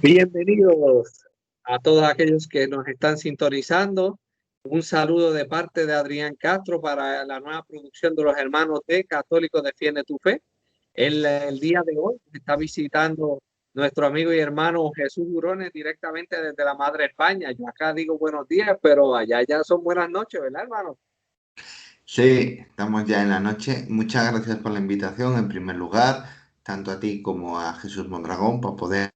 Bienvenidos a todos aquellos que nos están sintonizando. Un saludo de parte de Adrián Castro para la nueva producción de los hermanos de Católicos Defiende tu Fe. El día de hoy está visitando nuestro amigo y hermano Jesús Burones directamente desde la Madre España. Yo acá digo buenos días, pero allá ya son buenas noches, ¿verdad, hermano? Sí, estamos ya en la noche. Muchas gracias por la invitación, en primer lugar, tanto a ti como a Jesús Mondragón, por poder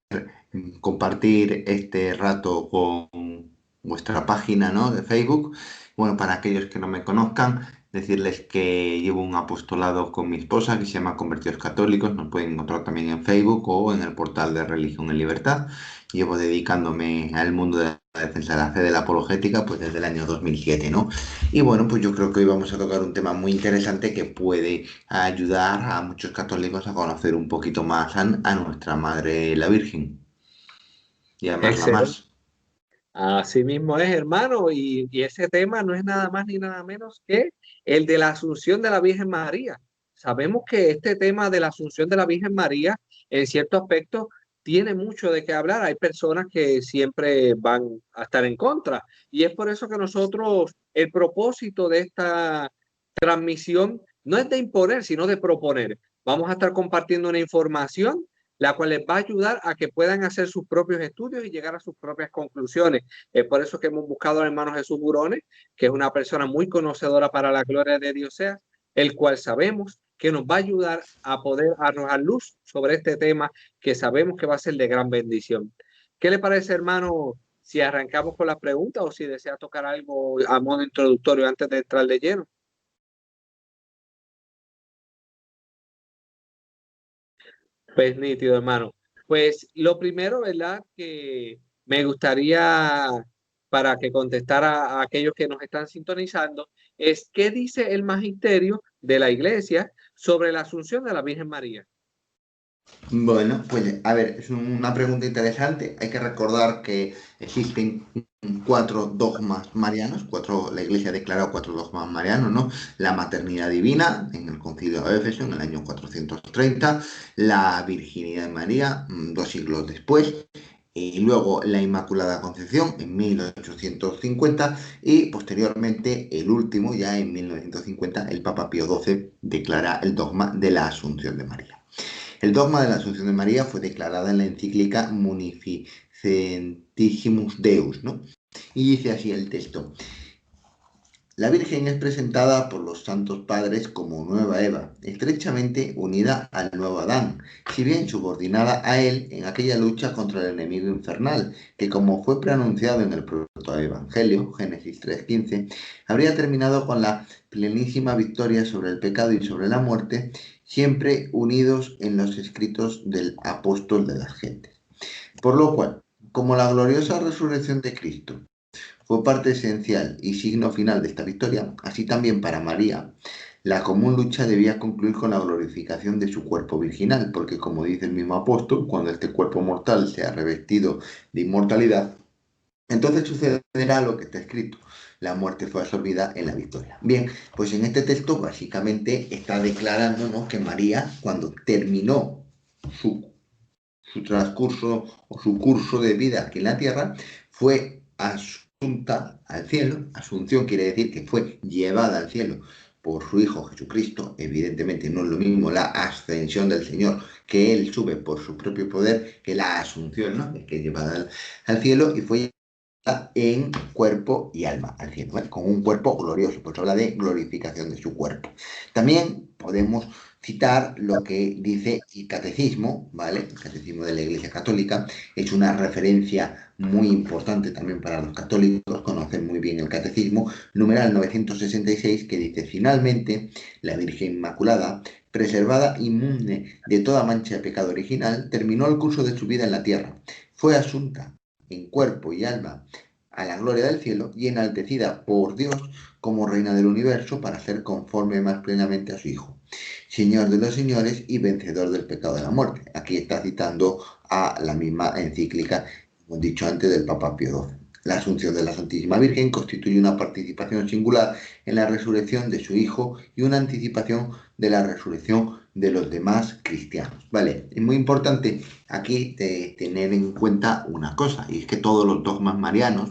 compartir este rato con vuestra página, ¿no?, de Facebook. Bueno, para aquellos que no me conozcan, decirles que llevo un apostolado con mi esposa que se llama Convertidos Católicos. Nos pueden encontrar también en Facebook o en el portal de Religión en Libertad. Llevo dedicándome al mundo de la defensa de la fe, de la apologética, pues desde el año 2007, ¿no? Y bueno, pues yo creo que hoy vamos a tocar un tema muy interesante que puede ayudar a muchos católicos a conocer un poquito más a nuestra Madre la Virgen y además la Excelente. más. Así mismo es, hermano, y ese tema no es nada más ni nada menos que el de la Asunción de la Virgen María. Sabemos que este tema de la Asunción de la Virgen María, en cierto aspecto, tiene mucho de qué hablar. Hay personas que siempre van a estar en contra, y es por eso que nosotros, el propósito de esta transmisión no es de imponer, sino de proponer. Vamos a estar compartiendo una información la cual les va a ayudar a que puedan hacer sus propios estudios y llegar a sus propias conclusiones. Es por eso que hemos buscado al hermano Jesús Burones, que es una persona muy conocedora para la gloria de Dios, el cual sabemos que nos va a ayudar a poder arrojar luz sobre este tema que sabemos que va a ser de gran bendición. ¿Qué le parece, hermano, si arrancamos con las preguntas o si desea tocar algo a modo introductorio antes de entrar de lleno? Pues nítido, hermano. Pues lo primero, ¿verdad? Que me gustaría, para que contestara a aquellos que nos están sintonizando, es qué dice el magisterio de la Iglesia sobre la Asunción de la Virgen María. Bueno, pues a ver, es una pregunta interesante. Hay que recordar que existen cuatro dogmas marianos, la Iglesia ha declarado cuatro dogmas marianos, ¿no? La maternidad divina en el Concilio de Éfeso en el año 430, la virginidad de María 2 siglos después, y luego la Inmaculada Concepción en 1850 y posteriormente el último, ya en 1950, el Papa Pío XII declara el dogma de la Asunción de María. El dogma de la Asunción de María fue declarada en la encíclica Munificentissimus Deus, ¿no? Y dice así el texto: la Virgen es presentada por los santos padres como nueva Eva, estrechamente unida al nuevo Adán, si bien subordinada a él en aquella lucha contra el enemigo infernal, que, como fue preanunciado en el protoevangelio, Génesis 3:15, habría terminado con la plenísima victoria sobre el pecado y sobre la muerte, siempre unidos en los escritos del apóstol de las gentes. Por lo cual, como la gloriosa resurrección de Cristo fue parte esencial y signo final de esta victoria, así también para María, la común lucha debía concluir con la glorificación de su cuerpo virginal, porque, como dice el mismo apóstol, cuando este cuerpo mortal sea revestido de inmortalidad, entonces sucederá lo que está escrito: la muerte fue absorbida en la victoria. Bien, pues en este texto básicamente está declarándonos que María, cuando terminó su transcurso o su curso de vida aquí en la tierra, fue asunta al cielo. Asunción quiere decir que fue llevada al cielo por su Hijo Jesucristo. Evidentemente no es lo mismo la ascensión del Señor, que Él sube por su propio poder, que la asunción, ¿no?, que es llevada al cielo, y fue en cuerpo y alma al cielo, ¿vale?, con un cuerpo glorioso, pues habla de glorificación de su cuerpo. También podemos citar lo que dice el catecismo, ¿vale? El catecismo de la Iglesia Católica es una referencia muy importante también para los católicos, conocen muy bien el catecismo, numeral 966, que dice: finalmente, la Virgen Inmaculada, preservada inmune de toda mancha de pecado original, terminó el curso de su vida en la tierra. Fue asunta en cuerpo y alma a la gloria del cielo y enaltecida por Dios como reina del universo para ser conforme más plenamente a su Hijo, Señor de los señores y vencedor del pecado de la muerte. Aquí está citando a la misma encíclica, como he dicho antes, del Papa Pío XII. La Asunción de la Santísima Virgen constituye una participación singular en la resurrección de su Hijo y una anticipación de la resurrección de los demás cristianos. Vale, es muy importante aquí tener en cuenta una cosa, y es que todos los dogmas marianos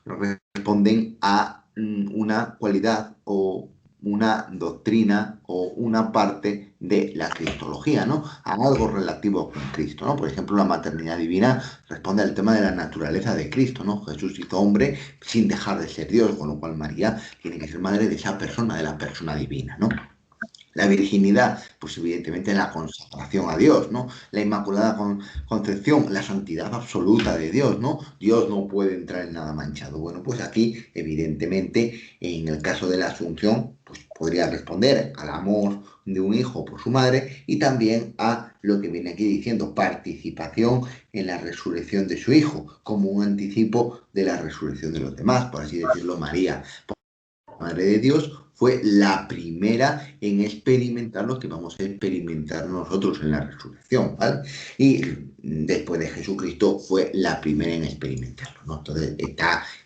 responden a una cualidad o una doctrina o una parte de la cristología, ¿no? A algo relativo con Cristo, ¿no? Por ejemplo, la maternidad divina responde al tema de la naturaleza de Cristo, ¿no? Jesús hizo hombre sin dejar de ser Dios, con lo cual María tiene que ser madre de esa persona, de la persona divina, ¿no? La virginidad, pues evidentemente la consagración a Dios, ¿no? La inmaculada concepción, la santidad absoluta de Dios, ¿no? Dios no puede entrar en nada manchado. Bueno, pues aquí, evidentemente, en el caso de la Asunción, pues podría responder al amor de un hijo por su madre y también a lo que viene aquí diciendo, participación en la resurrección de su hijo, como un anticipo de la resurrección de los demás, por así decirlo, María, Madre de Dios, fue la primera en experimentar lo que vamos a experimentar nosotros en la resurrección, ¿vale? Y después de Jesucristo fue la primera en experimentarlo, ¿no? Entonces,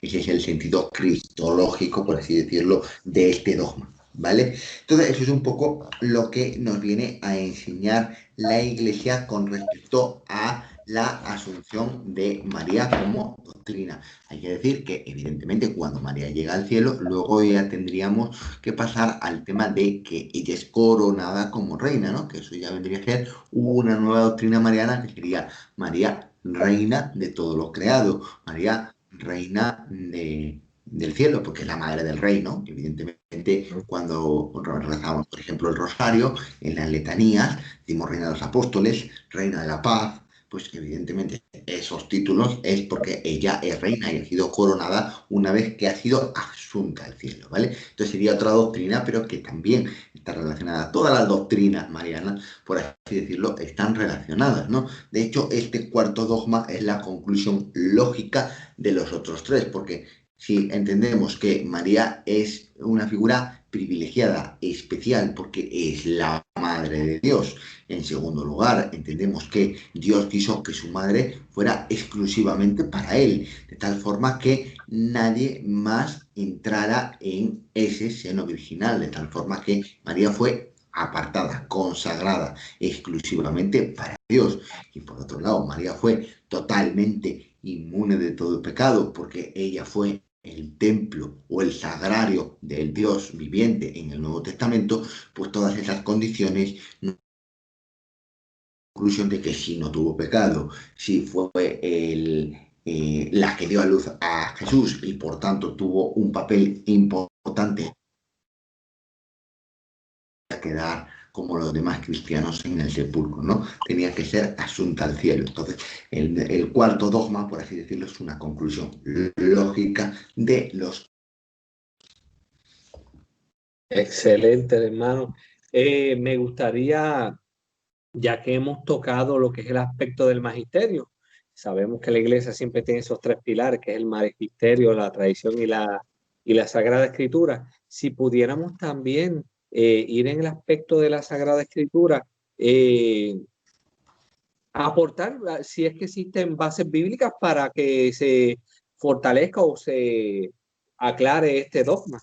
ese es el sentido cristológico, por así decirlo, de este dogma, ¿vale? Entonces, eso es un poco lo que nos viene a enseñar la Iglesia con respecto a la asunción de María como doctrina. Hay que decir que, evidentemente, cuando María llega al cielo, luego ya tendríamos que pasar al tema de que ella es coronada como reina, ¿no? Que eso ya vendría a ser una nueva doctrina mariana que sería María, reina de todo lo creado, María, reina del cielo, porque es la madre del rey, ¿no? Evidentemente, cuando rezamos, por ejemplo, el rosario, en las letanías, decimos reina de los apóstoles, reina de la paz, pues evidentemente esos títulos es porque ella es reina y ha sido coronada una vez que ha sido asunta al cielo, ¿vale? Entonces sería otra doctrina, pero que también está relacionada. Todas las doctrinas marianas, por así decirlo, están relacionadas, ¿no? De hecho, este cuarto dogma es la conclusión lógica de los otros tres, porque si entendemos que María es una figura privilegiada, especial, porque es la madre de Dios. En segundo lugar, entendemos que Dios quiso que su madre fuera exclusivamente para él, de tal forma que nadie más entrara en ese seno virginal, de tal forma que María fue apartada, consagrada exclusivamente para Dios. Y por otro lado, María fue totalmente inmune de todo pecado, porque ella fue el templo o el sagrario del Dios viviente en el Nuevo Testamento, pues todas esas condiciones, conclusión de que si no tuvo pecado, si fue la que dio a luz a Jesús y por tanto tuvo un papel importante a quedar como los demás cristianos en el sepulcro, ¿no? Tenía que ser asunta al cielo. Entonces, el cuarto dogma, por así decirlo, es una conclusión lógica de los... Excelente, hermano. Me gustaría, ya que hemos tocado lo que es el aspecto del magisterio, sabemos que la iglesia siempre tiene esos tres pilares, que es el magisterio, la tradición y la Sagrada Escritura. Si pudiéramos también ir en el aspecto de la Sagrada Escritura, eh, aportar, si es que existen bases bíblicas para que se fortalezca o se aclare este dogma.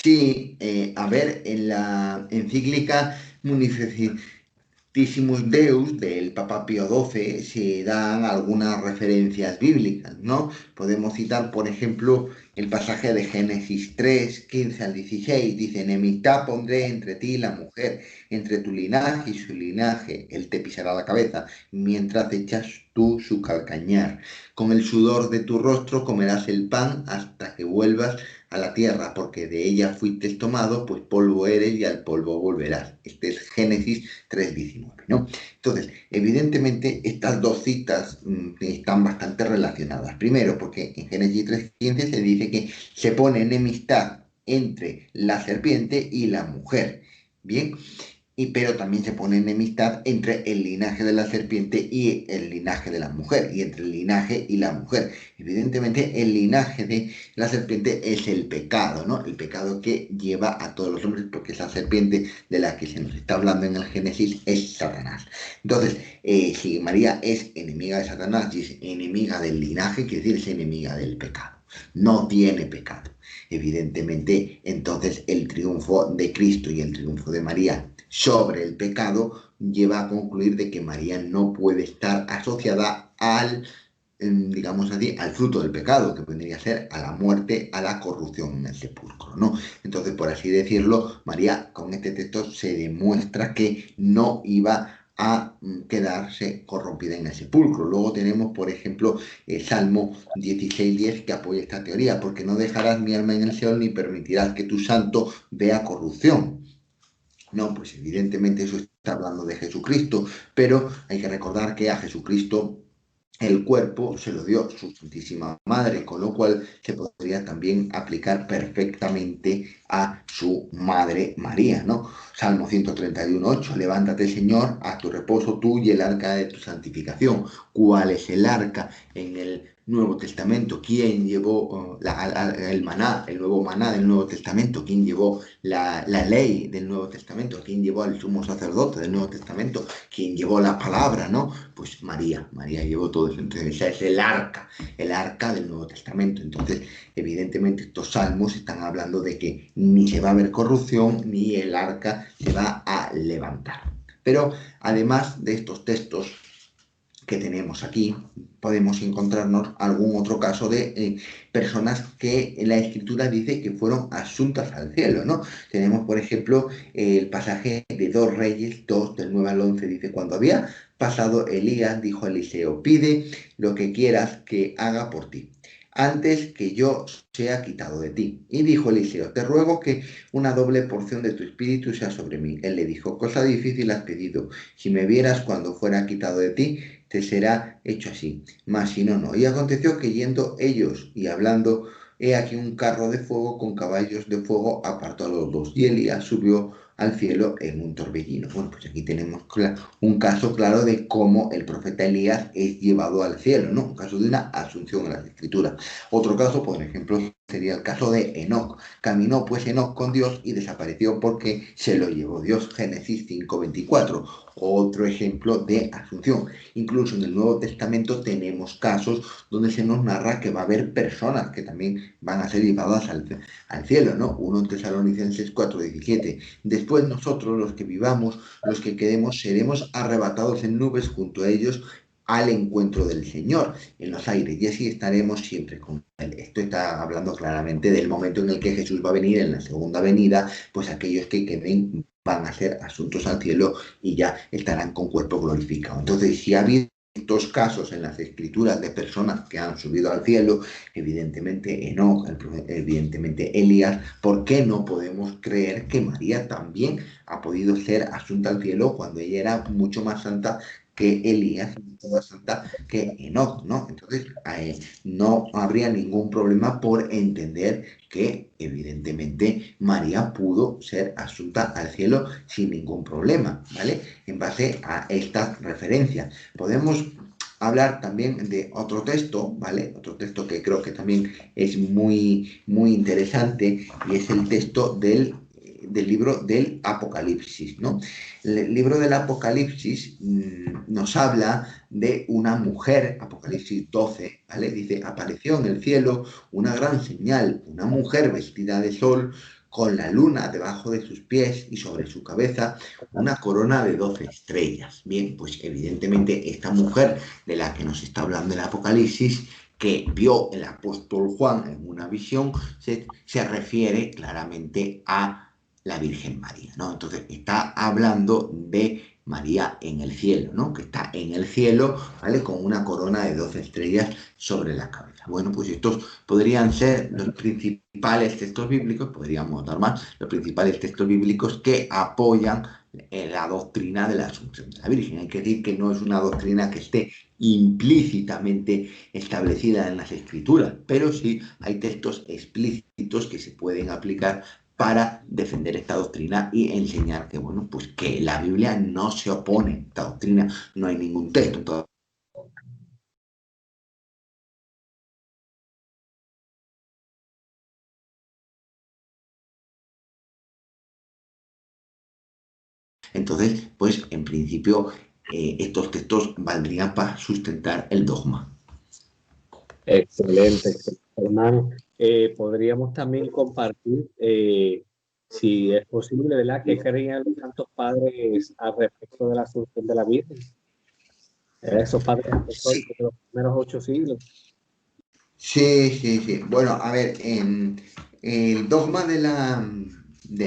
Sí, a ver, en la encíclica Munificentísimos Deus del Papa Pío XII se dan algunas referencias bíblicas, ¿no? Podemos citar, por ejemplo, el pasaje de Génesis 3, 15 al 16, dice, enemistad pondré entre ti y la mujer, entre tu linaje y su linaje, él te pisará la cabeza, mientras echas tú su calcañar. Con el sudor de tu rostro comerás el pan hasta que vuelvas a la tierra, porque de ella fuiste tomado, pues polvo eres y al polvo volverás. Este es Génesis 3:19, ¿no? Entonces, evidentemente, estas dos citas están bastante relacionadas. Primero, porque en Génesis 3:15 se dice que se pone enemistad entre la serpiente y la mujer. Bien, pero también se pone enemistad entre el linaje de la serpiente y el linaje de la mujer, y entre el linaje y la mujer. Evidentemente, el linaje de la serpiente es el pecado, ¿no? El pecado que lleva a todos los hombres, porque esa serpiente de la que se nos está hablando en el Génesis es Satanás. Entonces, si María es enemiga de Satanás y es enemiga del linaje, quiere decir es enemiga del pecado. no tiene pecado. Evidentemente, entonces el triunfo de Cristo y el triunfo de María sobre el pecado lleva a concluir de que María no puede estar asociada al, digamos así, al fruto del pecado, que vendría a ser a la muerte, a la corrupción en el sepulcro, ¿no? Entonces, por así decirlo, María con este texto se demuestra que no iba a quedarse corrompida en el sepulcro. Luego tenemos, por ejemplo, el Salmo 16:10 que apoya esta teoría, porque no dejarás mi alma en el Seol ni permitirás que tu santo vea corrupción. No, pues evidentemente eso está hablando de Jesucristo, pero hay que recordar que a Jesucristo el cuerpo se lo dio su Santísima Madre, con lo cual se podría también aplicar perfectamente a su Madre María, ¿no? Salmo 131:8, levántate Señor, a tu reposo tú y el arca de tu santificación. ¿Cuál es el arca en el Nuevo Testamento? ¿Quién llevó el maná, el nuevo maná del Nuevo Testamento? ¿Quién llevó la ley del Nuevo Testamento? ¿Quién llevó al sumo sacerdote del Nuevo Testamento? ¿Quién llevó la palabra, no? Pues María llevó todo eso. Entonces esa es el arca del Nuevo Testamento. Entonces, evidentemente estos salmos están hablando de que ni se va a haber corrupción, ni el arca se va a levantar. Pero además de estos textos que tenemos aquí, podemos encontrarnos algún otro caso de personas que la Escritura dice que fueron asuntas al cielo, ¿no? Tenemos, por ejemplo, el pasaje de 2 Reyes 2, del 9 al 11, dice, cuando había pasado Elías, dijo a Eliseo, pide lo que quieras que haga por ti, antes que yo sea quitado de ti. Y dijo Eliseo, te ruego que una doble porción de tu espíritu sea sobre mí. Él le dijo, cosa difícil has pedido, si me vieras cuando fuera quitado de ti, te será hecho así, mas si no, no. Y aconteció que yendo ellos y hablando, he aquí un carro de fuego con caballos de fuego apartó a los dos, y Elías subió al cielo en un torbellino. Bueno, pues aquí tenemos un caso claro de cómo el profeta Elías es llevado al cielo, ¿no? Un caso de una asunción en las escrituras. Otro caso, por ejemplo, sería el caso de Enoc. Caminó pues Enoc con Dios y desapareció porque se lo llevó Dios. Génesis 5:24. Otro ejemplo de asunción. Incluso en el Nuevo Testamento tenemos casos donde se nos narra que va a haber personas que también van a ser llevadas al cielo, ¿no? 1 Tesalonicenses 4:17. Después nosotros, los que vivamos, los que quedemos, seremos arrebatados en nubes junto a ellos al encuentro del Señor en los aires, y así estaremos siempre con Él. Esto está hablando claramente del momento en el que Jesús va a venir en la segunda venida, pues aquellos que queden van a ser asuntos al cielo y ya estarán con cuerpo glorificado. Entonces, si ha habido estos casos en las escrituras de personas que han subido al cielo, evidentemente Enoch, evidentemente Elías, ¿por qué no podemos creer que María también ha podido ser asunta al cielo cuando ella era mucho más santa que Elías, mucho más santa que Enoch, ¿no? Entonces, no habría ningún problema por entender que evidentemente María pudo ser asunta al cielo sin ningún problema, ¿vale? En base a estas referencias. Podemos hablar también de otro texto, ¿vale? Otro texto que creo que también es muy, muy interesante, y es el texto del libro del Apocalipsis, ¿no? El libro del Apocalipsis nos habla de una mujer, Apocalipsis 12, ¿vale? Dice, apareció en el cielo una gran señal, una mujer vestida de sol, con la luna debajo de sus pies y sobre su cabeza una corona de 12 estrellas. Bien, pues evidentemente esta mujer de la que nos está hablando el Apocalipsis, que vio el apóstol Juan en una visión, se refiere claramente a la Virgen María, ¿no? Entonces está hablando de María en el cielo, ¿no? Que está en el cielo, ¿vale? Con una corona de 12 estrellas sobre la cabeza. Bueno, pues estos podrían ser los principales textos bíblicos, podríamos dar más, los principales textos bíblicos que apoyan la doctrina de la Asunción de la Virgen. Hay que decir que no es una doctrina que esté implícitamente establecida en las Escrituras, pero sí hay textos explícitos que se pueden aplicar para defender esta doctrina y enseñar que, bueno, pues que la Biblia no se opone a esta doctrina, no hay ningún texto. Entonces, pues en principio estos textos valdrían para sustentar el dogma. Excelente, excelente, hermano. Podríamos también compartir, si es posible, ¿verdad? ¿Qué creían los santos padres al respecto de la asunción de la Virgen? Esos padres Sí, apostólicos de los primeros 8 siglos. sí, sí, sí. Bueno, a ver, en el dogma de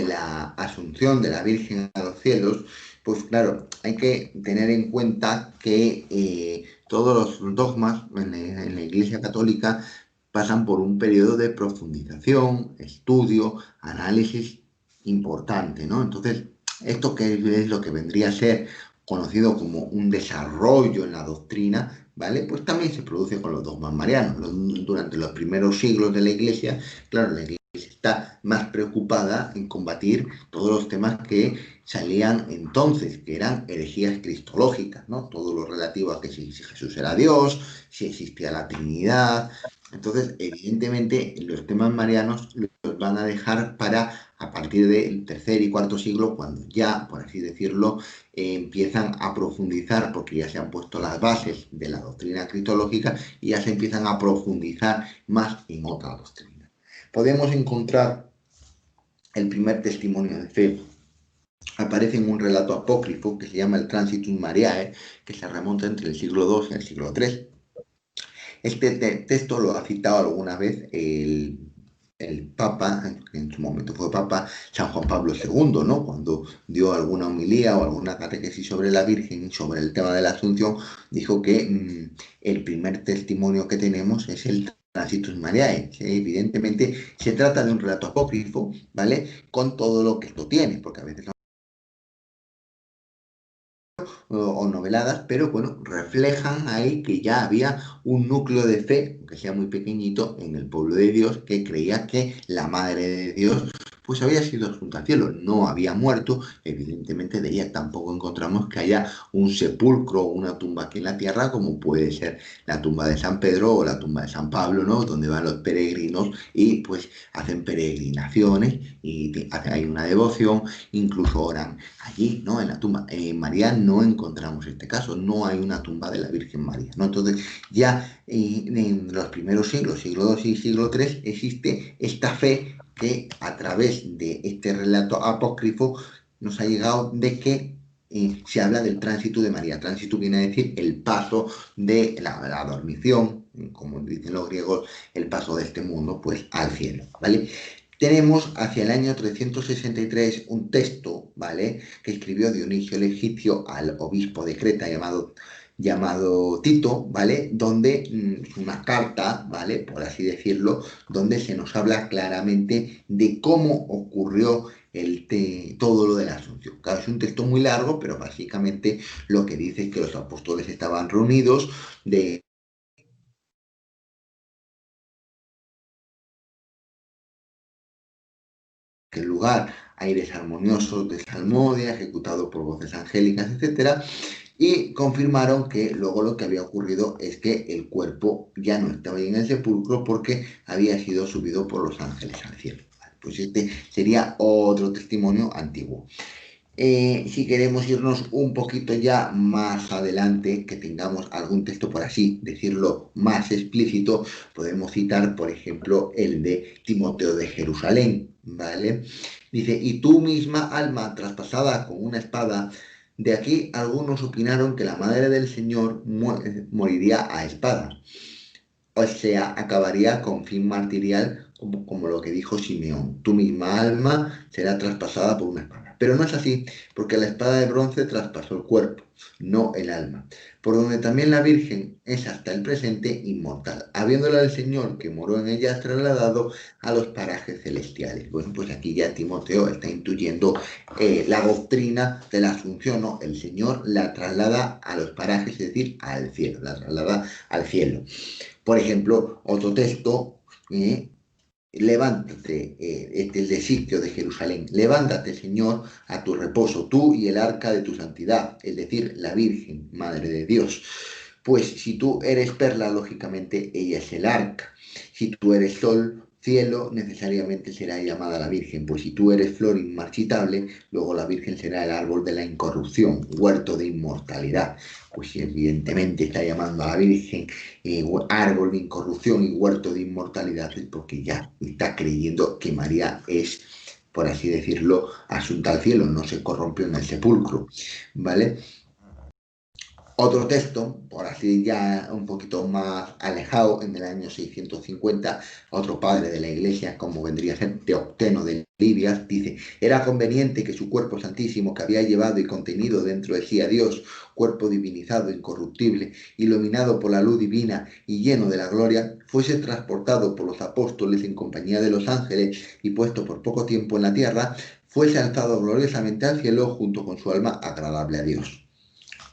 la Asunción de la Virgen a los cielos, pues claro, hay que tener en cuenta que todos los dogmas en la Iglesia Católica pasan por un periodo de profundización, estudio, análisis importante, ¿no? Entonces, esto que es lo que vendría a ser conocido como un desarrollo en la doctrina, ¿vale? Pues también se produce con los dogmas marianos. Durante los primeros siglos de la Iglesia, claro, la Iglesia está más preocupada en combatir todos los temas que salían entonces, que eran herejías cristológicas, ¿no? Todo lo relativo a que si Jesús era Dios, si existía la Trinidad. Entonces, evidentemente, los temas marianos los van a dejar para a partir del tercer y cuarto siglo, cuando ya, por así decirlo, empiezan a profundizar, porque ya se han puesto las bases de la doctrina cristológica y ya se empiezan a profundizar más en otra doctrina. Podemos encontrar el primer testimonio de fe. Aparece en un relato apócrifo que se llama el Transitum Mariae, que se remonta entre el siglo II y el siglo III. Este texto lo ha citado alguna vez el Papa, que en su momento fue Papa, San Juan Pablo II, ¿no? Cuando dio alguna homilía o alguna catequesis sobre la Virgen, sobre el tema de la Asunción, dijo que el primer testimonio que tenemos es el Transitus Mariae. Evidentemente se trata de un relato apócrifo, ¿vale? Con todo lo que esto tiene, porque a veces o noveladas, pero bueno, reflejan ahí que ya había un núcleo de fe, aunque sea muy pequeñito, en el pueblo de Dios que creía que la Madre de Dios pues había sido asunta al cielo, no había muerto, evidentemente de ella tampoco encontramos que haya un sepulcro o una tumba aquí en la tierra, como puede ser la tumba de San Pedro o la tumba de San Pablo, ¿no? Donde van los peregrinos y pues hacen peregrinaciones y hay una devoción, incluso oran allí, ¿no? En la tumba. En María no encontramos este caso, no hay una tumba de la Virgen María, ¿no? Entonces, ya en los primeros siglos, siglo II y siglo III, existe esta fe que a través de este relato apócrifo nos ha llegado de que se habla del tránsito de María. Tránsito viene a decir el paso de la dormición, como dicen los griegos, el paso de este mundo pues al cielo, ¿vale? Tenemos hacia el año 363 un texto, ¿vale?, que escribió Dionisio el Egipcio al obispo de Creta llamado Tito, ¿vale?, donde es una carta, ¿vale?, por así decirlo, donde se nos habla claramente de cómo ocurrió todo lo de la Asunción. Claro, es un texto muy largo, pero básicamente lo que dice es que los apóstoles estaban reunidos de aquel lugar, aires armoniosos de salmodia, ejecutado por voces angélicas, etcétera, y confirmaron que luego lo que había ocurrido es que el cuerpo ya no estaba ahí en el sepulcro porque había sido subido por los ángeles al cielo. Pues este sería otro testimonio antiguo. Si queremos irnos un poquito ya más adelante, que tengamos algún texto, por así decirlo, más explícito, podemos citar, por ejemplo, el de Timoteo de Jerusalén, ¿vale? Dice, y tú misma, alma traspasada con una espada, de aquí algunos opinaron que la madre del Señor moriría a espada, o sea, acabaría con fin martirial, como lo que dijo Simeón. Tu misma alma será traspasada por una espada. Pero no es así, porque la espada de bronce traspasó el cuerpo, no el alma. Por donde también la Virgen es hasta el presente inmortal, habiéndola el Señor que moró en ella trasladado a los parajes celestiales. Bueno, pues aquí ya Timoteo está intuyendo la doctrina de la Asunción, ¿no? El Señor la traslada a los parajes, es decir, al cielo, la traslada al cielo. Por ejemplo, otro texto, levántate, este es de sitio de Jerusalén, levántate, Señor, a tu reposo, tú y el arca de tu santidad, es decir, la Virgen, Madre de Dios. Pues si tú eres perla, lógicamente ella es el arca. Si tú eres sol, cielo necesariamente será llamada la Virgen, pues si tú eres flor inmarchitable, luego la Virgen será el árbol de la incorrupción, huerto de inmortalidad. Pues si evidentemente está llamando a la Virgen árbol de incorrupción y huerto de inmortalidad, es porque ya está creyendo que María es, por así decirlo, asunta al cielo, no se corrompió en el sepulcro, ¿vale? Otro texto, por así ya un poquito más alejado, en el año 650, otro padre de la iglesia, como vendría a ser Teocteno de Lidias, dice: era conveniente que su cuerpo santísimo, que había llevado y contenido dentro de sí a Dios, cuerpo divinizado, incorruptible, iluminado por la luz divina y lleno de la gloria, fuese transportado por los apóstoles en compañía de los ángeles y puesto por poco tiempo en la tierra, fuese alzado gloriosamente al cielo junto con su alma agradable a Dios.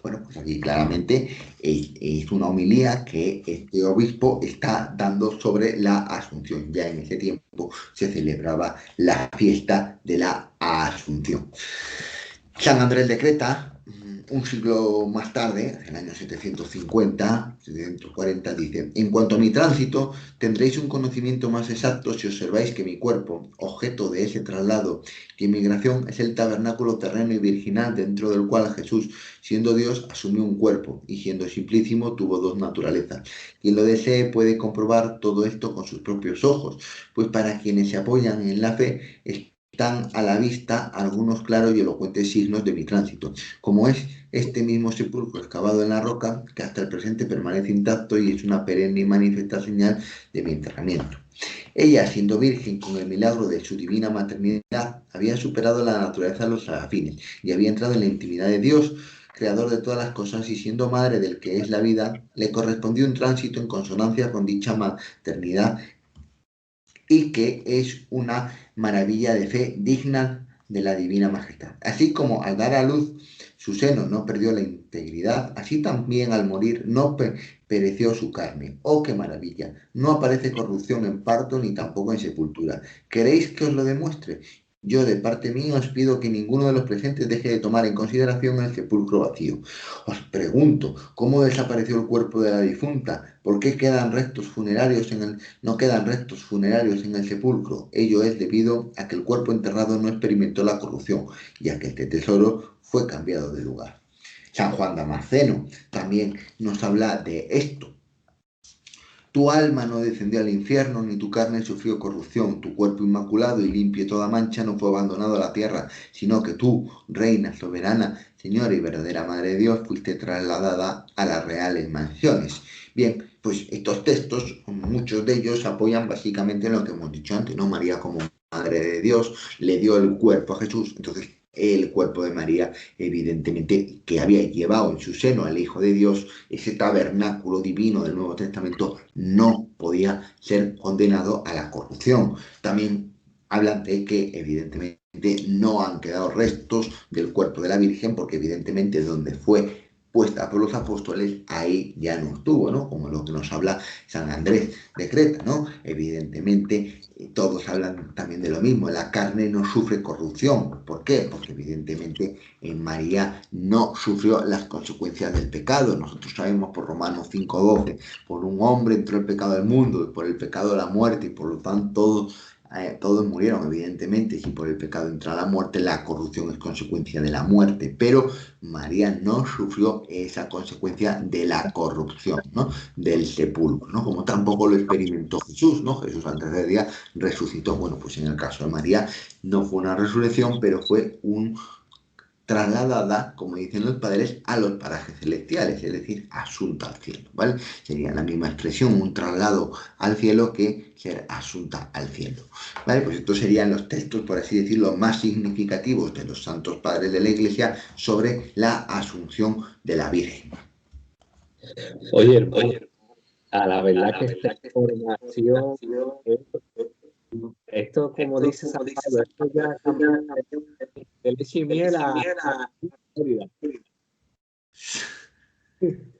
Bueno, pues aquí claramente es una homilía que este obispo está dando sobre la Asunción. Ya en ese tiempo se celebraba la fiesta de la Asunción. San Andrés de Creta, un siglo más tarde, en el año 750, 740, dice: en cuanto a mi tránsito, tendréis un conocimiento más exacto si observáis que mi cuerpo, objeto de ese traslado y emigración, es el tabernáculo terreno y virginal dentro del cual Jesús, siendo Dios, asumió un cuerpo y siendo simplísimo tuvo dos naturalezas. Quien lo desee puede comprobar todo esto con sus propios ojos, pues para quienes se apoyan en la fe, están a la vista algunos claros y elocuentes signos de mi tránsito, como es este mismo sepulcro excavado en la roca, que hasta el presente permanece intacto y es una perenne y manifiesta señal de mi enterramiento. Ella, siendo virgen con el milagro de su divina maternidad, había superado la naturaleza de los serafines y había entrado en la intimidad de Dios, creador de todas las cosas, y siendo madre del que es la vida, le correspondió un tránsito en consonancia con dicha maternidad, y que es una maravilla de fe digna de la divina majestad. Así como al dar a luz su seno no perdió la integridad, así también al morir no pereció su carne. ¡Oh, qué maravilla! No aparece corrupción en parto ni tampoco en sepultura. ¿Queréis que os lo demuestre? Yo, de parte mía, os pido que ninguno de los presentes deje de tomar en consideración el sepulcro vacío. Os pregunto, ¿cómo desapareció el cuerpo de la difunta? ¿Por qué no quedan restos funerarios en el sepulcro? Ello es debido a que el cuerpo enterrado no experimentó la corrupción, ya que este tesoro fue cambiado de lugar. San Juan Damasceno también nos habla de esto. Tu alma no descendió al infierno, ni tu carne sufrió corrupción. Tu cuerpo inmaculado y limpio de toda mancha no fue abandonado a la tierra, sino que tú, reina soberana, señora y verdadera madre de Dios, fuiste trasladada a las reales mansiones. Bien, pues estos textos, muchos de ellos apoyan básicamente en lo que hemos dicho antes, ¿no? María como madre de Dios le dio el cuerpo a Jesús, entonces el cuerpo de María, evidentemente, que había llevado en su seno al Hijo de Dios, ese tabernáculo divino del Nuevo Testamento, no podía ser condenado a la corrupción. También hablan de que, evidentemente, no han quedado restos del cuerpo de la Virgen, porque evidentemente donde fue puesta por los apóstoles, ahí ya no estuvo, ¿no? Como lo que nos habla San Andrés de Creta, ¿no? Evidentemente, todos hablan también de lo mismo, la carne no sufre corrupción. ¿Por qué? Porque evidentemente en María no sufrió las consecuencias del pecado. Nosotros sabemos por Romanos 5:12, por un hombre entró el pecado al mundo, y por el pecado la muerte, y por lo tanto todos murieron, evidentemente. Si por el pecado entra la muerte, la corrupción es consecuencia de la muerte, pero María no sufrió esa consecuencia de la corrupción, ¿no? Del sepulcro, ¿no? Como tampoco lo experimentó Jesús, ¿no? Jesús al tercer día resucitó. Bueno, pues en el caso de María no fue una resurrección, pero fue un trasladada, como dicen los padres, a los parajes celestiales, es decir, asunta al cielo, ¿vale? Sería la misma expresión, un traslado al cielo, que ser asunta al cielo, ¿vale? Pues estos serían los textos, por así decirlo, más significativos de los santos padres de la Iglesia sobre la asunción de la Virgen. Oye, hermano, a la verdad que esta información, esto como dice San Pablo, esto ya cambió de leche y miel a realidad.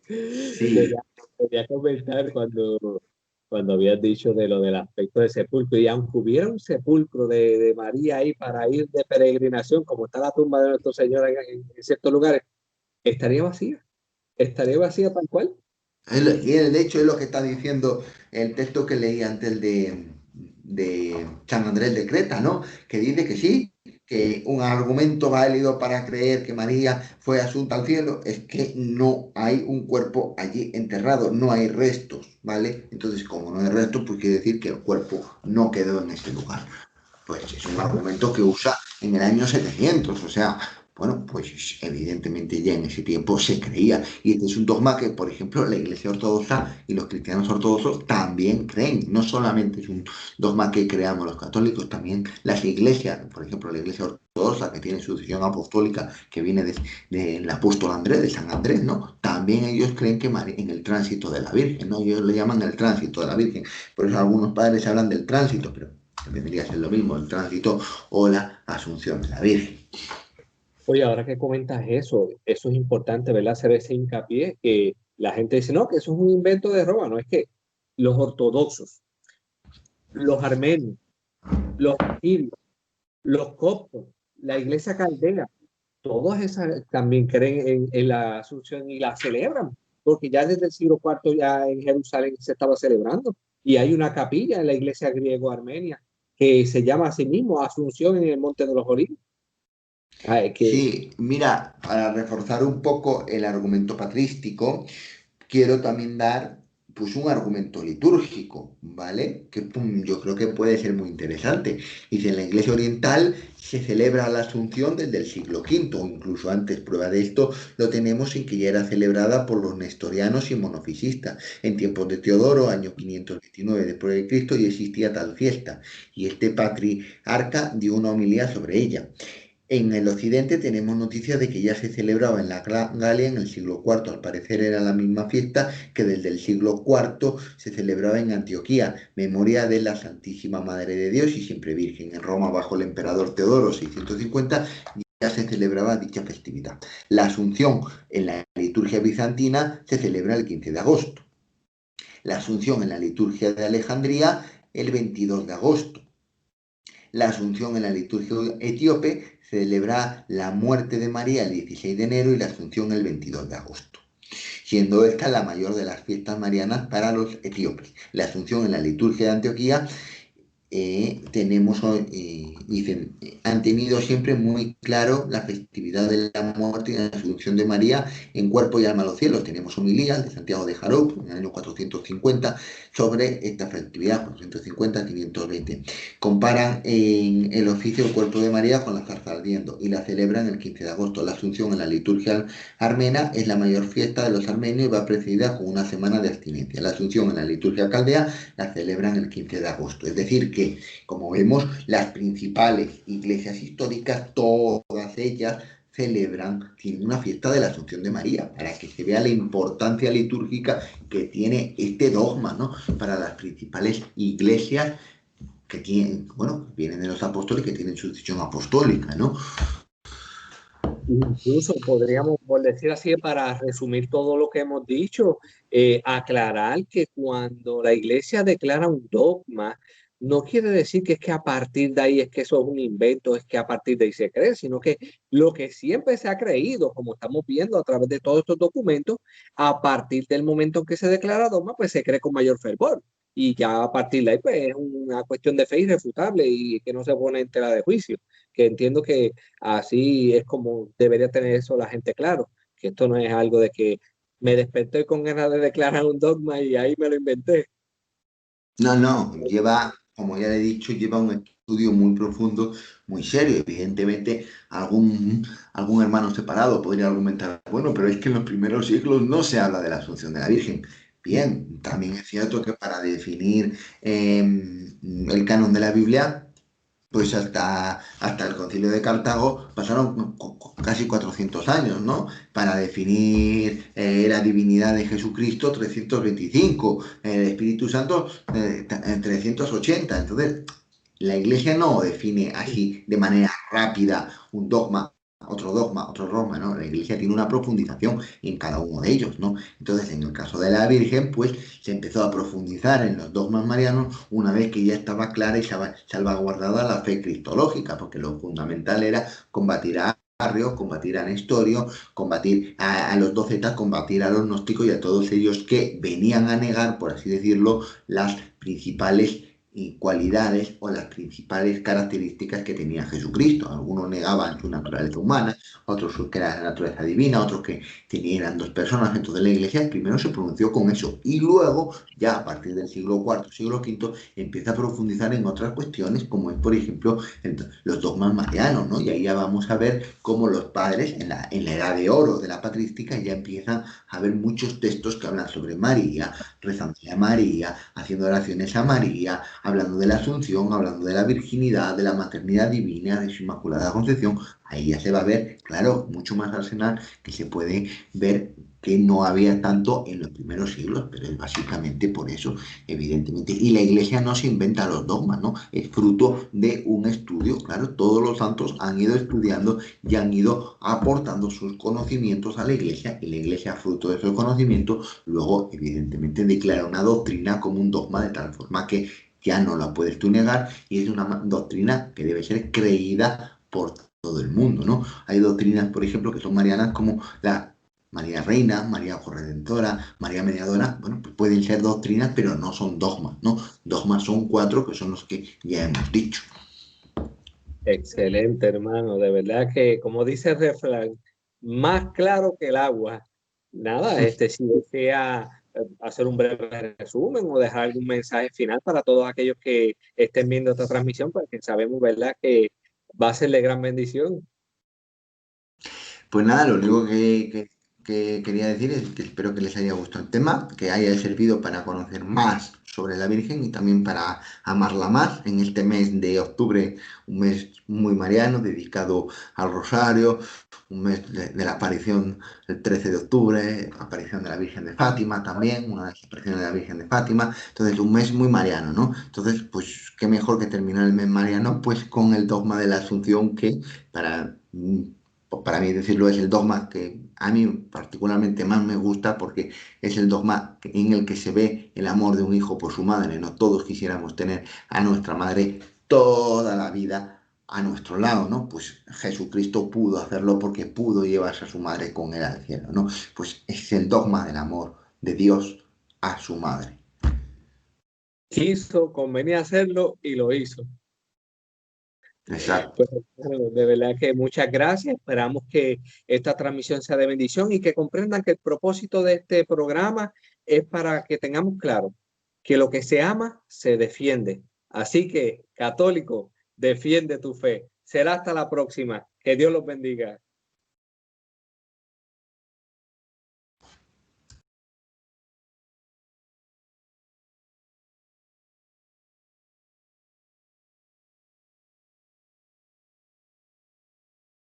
Sí, Quería comentar cuando habías dicho de lo del aspecto del sepulcro, y aunque hubiera un sepulcro de María ahí para ir de peregrinación, como está la tumba de nuestro Señor en ciertos lugares, estaría vacía tal cual. y de hecho es lo que está diciendo el texto que leí antes de San Andrés de Creta, ¿no? Que dice que sí, que un argumento válido para creer que María fue asunta al cielo es que no hay un cuerpo allí enterrado, no hay restos, ¿vale? Entonces, como no hay restos, pues quiere decir que el cuerpo no quedó en ese lugar. Pues es un argumento que usa en el año 700, o sea, bueno, pues evidentemente ya en ese tiempo se creía. Y este es un dogma que, por ejemplo, la Iglesia Ortodoxa y los cristianos ortodoxos también creen. No solamente es un dogma que creamos los católicos, también las iglesias, por ejemplo, la Iglesia Ortodoxa, que tiene sucesión apostólica, que viene del apóstol Andrés, de San Andrés, ¿no? También ellos creen que en el tránsito de la Virgen, ¿no? Ellos le llaman el tránsito de la Virgen. Por eso algunos padres hablan del tránsito, pero que vendría a ser lo mismo, el tránsito o la asunción de la Virgen. Oye, ahora que comentas eso es importante, ¿verdad? Hacer ese hincapié que la gente dice, no, que eso es un invento de Roma, no es que los ortodoxos, los armenios, los sirios, los coptos, la iglesia caldea, todos esas también creen en la Asunción y la celebran, porque ya desde el siglo IV ya en Jerusalén se estaba celebrando y hay una capilla en la iglesia griego-armenia que se llama así mismo Asunción en el Monte de los Olivos. Que Sí, mira, para reforzar un poco el argumento patrístico, quiero también dar pues un argumento litúrgico, ¿vale? Que yo creo que puede ser muy interesante. Dice, en la Iglesia Oriental se celebra la Asunción desde el siglo V, o incluso antes. Prueba de esto lo tenemos en que ya era celebrada por los nestorianos y monofisistas. En tiempos de Teodoro, año 529 después de Cristo, y existía tal fiesta. Y este patriarca dio una homilía sobre ella. En el occidente tenemos noticias de que ya se celebraba en la Galia en el siglo IV. Al parecer era la misma fiesta que desde el siglo IV se celebraba en Antioquía, memoria de la Santísima Madre de Dios y siempre Virgen. En Roma, bajo el emperador Teodoro 650, ya se celebraba dicha festividad. La Asunción en la liturgia bizantina se celebra el 15 de agosto. La Asunción en la liturgia de Alejandría el 22 de agosto. La Asunción en la liturgia etíope celebra la muerte de María el 16 de enero y la Asunción el 22 de agosto, siendo esta la mayor de las fiestas marianas para los etíopes. La Asunción en la liturgia de Antioquía dicen, han tenido siempre muy claro la festividad de la muerte y la asunción de María en cuerpo y alma a los cielos. Tenemos homilías de Santiago de Jarob en el año 450 sobre esta festividad, 450-520. Comparan en el oficio el cuerpo de María con la zarza ardiendo y la celebran el 15 de agosto. La Asunción en la liturgia armena es la mayor fiesta de los armenios y va precedida con una semana de abstinencia. La Asunción en la liturgia caldea la celebran el 15 de agosto. Es decir, que como vemos, las principales iglesias históricas, todas ellas celebran, tienen una fiesta de la Asunción de María, para que se vea la importancia litúrgica que tiene este dogma, ¿no? Para las principales iglesias que tienen, bueno, vienen de los apóstoles, que tienen sucesión apostólica, ¿no? incluso podríamos, por decir así, para resumir todo lo que hemos dicho, aclarar que cuando la iglesia declara un dogma, no quiere decir que es que a partir de ahí es que eso es un invento, es que a partir de ahí se cree, sino que lo que siempre se ha creído, como estamos viendo a través de todos estos documentos, a partir del momento en que se declara dogma, pues se cree con mayor fervor. Y ya a partir de ahí, pues es una cuestión de fe irrefutable y que no se pone en tela de juicio, que entiendo que así es como debería tener eso la gente claro, que esto no es algo de que me desperté con ganas de declarar un dogma y ahí me lo inventé. No, no, lleva, como ya le he dicho, lleva un estudio muy profundo, muy serio. Evidentemente, algún hermano separado podría argumentar, bueno, pero es que en los primeros siglos no se habla de la Asunción de la Virgen. Bien, también es cierto que para definir el canon de la Biblia, pues hasta el Concilio de Cartago pasaron casi 400 años, ¿no? Para definir la divinidad de Jesucristo, 325, el Espíritu Santo, 380. Entonces, la Iglesia no define así de manera rápida un dogma, otro dogma, ¿no? La Iglesia tiene una profundización en cada uno de ellos, ¿no? Entonces, en el caso de la Virgen, pues se empezó a profundizar en los dogmas marianos una vez que ya estaba clara y salvaguardada la fe cristológica, porque lo fundamental era combatir a Arrio, combatir a Nestorio, combatir a los docetas, combatir a los gnósticos y a todos ellos que venían a negar, por así decirlo, las principales cualidades o las principales características que tenía Jesucristo. Algunos negaban su naturaleza humana, otros que era la naturaleza divina, otros que eran dos personas. Entonces la Iglesia primero se pronunció con eso y luego, ya a partir del siglo IV, siglo V, empieza a profundizar en otras cuestiones, como es, por ejemplo, los dogmas marianos, ¿no? Y ahí ya vamos a ver cómo los padres, en la edad de oro de la patrística, ya empiezan a ver muchos textos que hablan sobre María, rezándole a María, haciendo oraciones a María, hablando de la Asunción, hablando de la virginidad, de la maternidad divina, de su Inmaculada Concepción. Ahí ya se va a ver, claro, mucho más arsenal que se puede ver que no había tanto en los primeros siglos, pero es básicamente por eso, evidentemente. Y la Iglesia no se inventa los dogmas, ¿no? Es fruto de un estudio, claro, todos los santos han ido estudiando y han ido aportando sus conocimientos a la Iglesia, y la Iglesia, fruto de esos conocimientos, luego, evidentemente, declara una doctrina como un dogma de tal forma que ya no la puedes tú negar y es una doctrina que debe ser creída por todo el mundo, ¿no? Hay doctrinas, por ejemplo, que son marianas como la María Reina, María Corredentora, María Mediadora. Bueno, pues pueden ser doctrinas, pero no son dogmas, ¿no? Dogmas son 4, que son los que ya hemos dicho. Excelente, hermano. De verdad que, como dice el refrán, más claro que el agua. Nada, si desea hacer un breve resumen o dejar algún mensaje final para todos aquellos que estén viendo esta transmisión, porque sabemos, ¿verdad?, que va a ser de gran bendición. Pues nada, lo único que quería decir es que espero que les haya gustado el tema, que haya servido para conocer más sobre la Virgen y también para amarla más en este mes de octubre, un mes muy mariano dedicado al Rosario, un mes de la aparición el 13 de octubre, aparición de la Virgen de Fátima también, una de las apariciones de la Virgen de Fátima. Entonces un mes muy mariano, ¿no? Entonces, pues qué mejor que terminar el mes mariano pues con el dogma de la Asunción, que para para mí decirlo es el dogma que a mí particularmente más me gusta, porque es el dogma en el que se ve el amor de un hijo por su madre, ¿no? Todos quisiéramos tener a nuestra madre toda la vida a nuestro lado, ¿no? Pues Jesucristo pudo hacerlo porque pudo llevarse a su madre con él al cielo, ¿no? Pues es el dogma del amor de Dios a su madre. Quiso, convenía hacerlo y lo hizo. Exacto. Pues, bueno, de verdad que muchas gracias. Esperamos que esta transmisión sea de bendición y que comprendan que el propósito de este programa es para que tengamos claro que lo que se ama se defiende. Así que, católico, defiende tu fe. Será hasta la próxima. Que Dios los bendiga.